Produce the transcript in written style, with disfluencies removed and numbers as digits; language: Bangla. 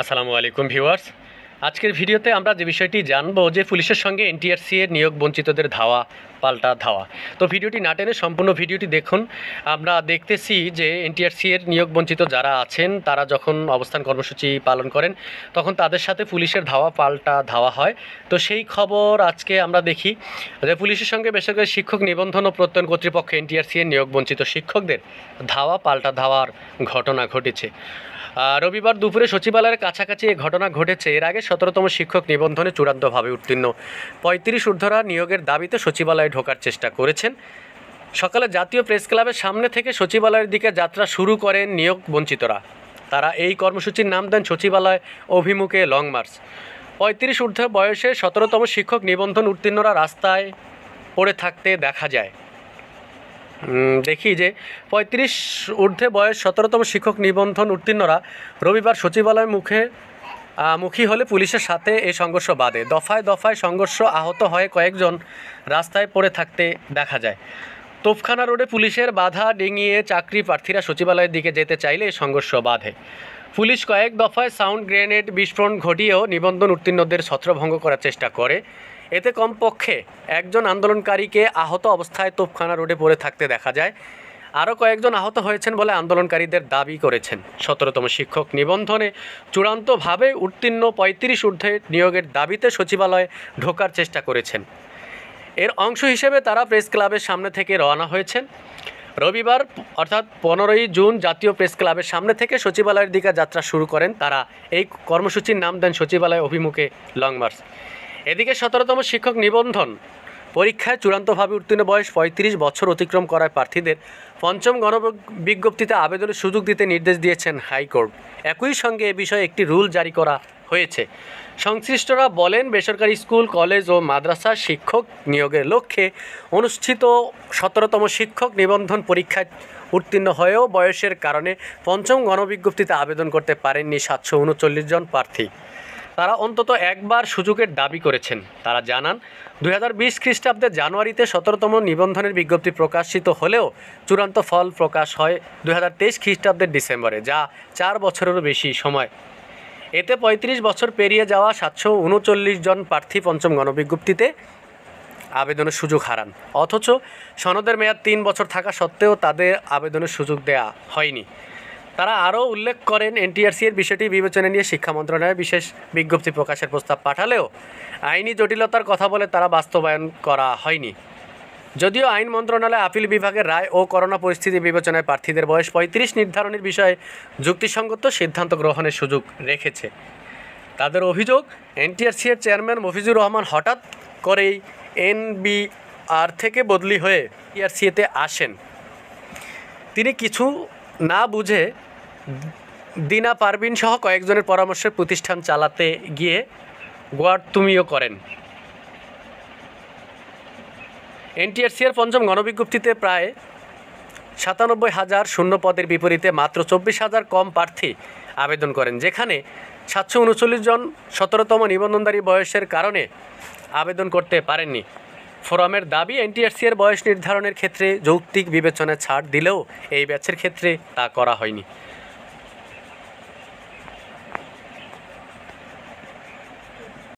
আসসালামু আলাইকুম ভিউয়ার্স। আজকের ভিডিওতে আমরা যে বিষয়টি জানবো যে পুলিশের সঙ্গে এনটিআরসি এর নিয়োগ বঞ্চিতদের ধাওয়া পাল্টা ধাওয়া। তো ভিডিওটি না টেনে সম্পূর্ণ ভিডিওটি দেখুন। আমরা দেখতেছি যে এনটিআরসি এর নিয়োগ বঞ্চিত যারা আছেন তারা যখন অবস্থান কর্মসূচি পালন করেন তখন তাদের সাথে পুলিশের ধাওয়া পাল্টা ধাওয়া হয়। তো সেই খবর আজকে আমরা দেখি যে পুলিশের সঙ্গে বেসরকারি শিক্ষক নিবন্ধন ও প্রত্যয়ন কর্তৃপক্ষ এনটিআরসি এর নিয়োগ বঞ্চিত শিক্ষকদের ধাওয়া পাল্টা ধাওয়ার ঘটনা ঘটেছে। রবিবার দুপুরে সচিবালয়ের কাছাকাছি এই ঘটনা ঘটেছে। এর আগে 17তম শিক্ষক নিবন্ধনে চূড়ান্তভাবে উত্তীর্ণ 35 ঊর্ধ্বরা নিয়োগের দাবিতে সচিবালয়ে ঢোকার চেষ্টা করেছেন। সকালে জাতীয় প্রেস ক্লাবের সামনে থেকে সচিবালয়ের দিকে যাত্রা শুরু করেন নিয়োগ বঞ্চিতরা। তারা এই কর্মসূচির নাম দেন সচিবালয় অভিমুখে লং মার্চ। 35 ঊর্ধ্ব বয়সে 17তম শিক্ষক নিবন্ধন উত্তীর্ণরা রাস্তায় পড়ে থাকতে দেখা যায়। দেখি যে 35 ঊর্ধ্বে বয়স 17তম শিক্ষক নিবন্ধন উত্তীর্ণরা রবিবার সচিবালয় মুখী হলে পুলিশের সাথে এই সংঘর্ষ বাধে। দফায় দফায় সংঘর্ষ, আহত হয়ে কয়েকজন রাস্তায় পড়ে থাকতে দেখা যায়। তোপখানা রোডে পুলিশের বাধা ডিঙিয়ে চাকরি প্রার্থীরা সচিবালয়ের দিকে যেতে চাইলে এই সংঘর্ষ বাধে। পুলিশ কয়েক দফায় সাউন্ড গ্রেনেড বিস্ফোরণ ঘটিয়েও নিবন্ধন উত্তীর্ণদের ছত্রভঙ্গ করার চেষ্টা করে। এতে কমপক্ষে একজন আন্দোলনকারীকে আহত অবস্থায় তোপখানা রোডে পড়ে থাকতে দেখা যায়। আরও কয়েকজন আহত হয়েছেন বলে আন্দোলনকারীদের দাবি করেছেন। 17তম শিক্ষক নিবন্ধনে চূড়ান্তভাবে উত্তীর্ণ 35 ঊর্ধ্বে নিয়োগের দাবিতে সচিবালয়ে ঢোকার চেষ্টা করেছেন। এর অংশ হিসেবে তারা প্রেস ক্লাবের সামনে থেকে রওনা হয়েছেন। রবিবার অর্থাৎ 15ই জুন জাতীয় প্রেস ক্লাবের সামনে থেকে সচিবালয়ের দিকে যাত্রা শুরু করেন তারা। এই কর্মসূচির নাম দেন সচিবালয় অভিমুখে লং মার্চ। এদিকে 17তম শিক্ষক নিবন্ধন পরীক্ষায় চূড়ান্তভাবে উত্তীর্ণ বয়স 35 বছর অতিক্রম করায় প্রার্থীদের পঞ্চম গণবিজ্ঞপ্তিতে আবেদনের সুযোগ দিতে নির্দেশ দিয়েছেন হাইকোর্ট। একই সঙ্গে এ বিষয়ে একটি রুল জারি করা হয়েছে। সংশ্লিষ্টরা বলেন, বেসরকারি স্কুল, কলেজ ও মাদ্রাসার শিক্ষক নিয়োগের লক্ষ্যে অনুষ্ঠিত 17তম শিক্ষক নিবন্ধন পরীক্ষায় উত্তীর্ণ হয়েও বয়সের কারণে পঞ্চম গণবিজ্ঞপ্তিতে আবেদন করতে পারেননি 739 জন প্রার্থী। তারা অন্তত একবার সুযোগের দাবি করেছেন। তারা জানান, 2020 খ্রিস্টাব্দের জানুয়ারিতে 17তম নিবন্ধনের বিজ্ঞপ্তি প্রকাশিত হলেও চূড়ান্ত ফল প্রকাশ হয় 2023 খ্রিস্টাব্দের ডিসেম্বরে, যা 4 বছরেরও বেশি সময়। এতে 35 বছর পেরিয়ে যাওয়া 739 জন প্রার্থী পঞ্চম গণবিজ্ঞপ্তিতে আবেদনের সুযোগ হারান। অথচ সনদের মেয়াদ 3 বছর থাকা সত্ত্বেও তাদের আবেদনের সুযোগ দেয়া হয়নি। তারা আরও উল্লেখ করেন, এনটিআরসি এর বিষয়টি বিবেচনা নিয়ে শিক্ষা মন্ত্রণালয়ে বিশেষ বিজ্ঞপ্তি প্রকাশের প্রস্তাব পাঠালেও আইনি জটিলতার কথা বলে তারা বাস্তবায়ন করা হয়নি। যদিও আইন মন্ত্রণালয় আপিল বিভাগের রায় ও করোনা পরিস্থিতি বিবেচনায় প্রার্থীদের বয়স 35 নির্ধারণের বিষয়ে যুক্তিসঙ্গত সিদ্ধান্ত গ্রহণের সুযোগ রেখেছে। তাদের অভিযোগ, এনটিআরসি এর চেয়ারম্যান মফিজুর রহমান হঠাৎ করেই এনবিআর থেকে বদলি হয়ে টিআরসিতে আসেন। তিনি কিছু না বুঝে দিনা পারভিন সহ কয়েকজনের পরামর্শে প্রতিষ্ঠান চালাতে গিয়ে গোয়ার্তুমিও করেন। এনটিআরসি এর পঞ্চম গণবিজ্ঞপ্তিতে প্রায় 97,000 শূন্য পদের বিপরীতে মাত্র 24,000 কম প্রার্থী আবেদন করেন, যেখানে 739 জন 17তম নিবন্ধনধারী বয়সের কারণে আবেদন করতে পারেননি। ফোরামের দাবি, এনটিআরসি এর বয়স নির্ধারণের ক্ষেত্রে যৌক্তিক বিবেচনায় ছাড় দিলেও এই ব্যাচের ক্ষেত্রে তা করা হয়নি।